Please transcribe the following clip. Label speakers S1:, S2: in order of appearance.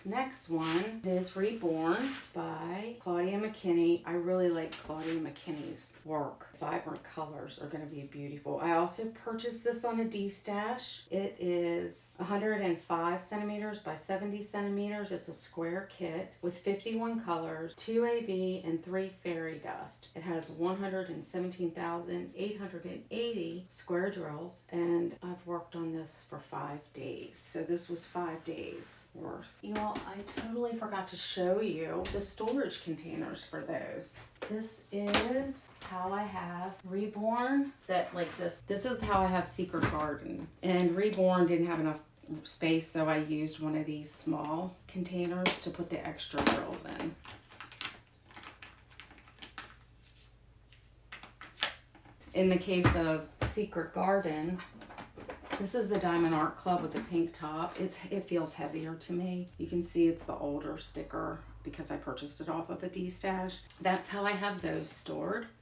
S1: next one is Reborn by Claudia McKinney. I really like Claudia McKinney's work. Vibrant colors are going to be beautiful. I also purchased this on a D-stash. It is 105 centimeters by 70 centimeters. It's a square kit with 51 colors, 2 AB, and 3 fairy dust. It has 117,880 square drills, and I've worked on this for 5 days. So this was 5 days worth. You know, I totally forgot to show you the storage containers for those. This is how I have Reborn, that like this. This is how I have Secret Garden. And Reborn didn't have enough space, so I used one of these small containers to put the extra drills in. In the case of Secret Garden, this is the DiamondArtClub with the pink top. It feels heavier to me. You can see it's the older sticker because I purchased it off of a D-stash. That's how I have those stored.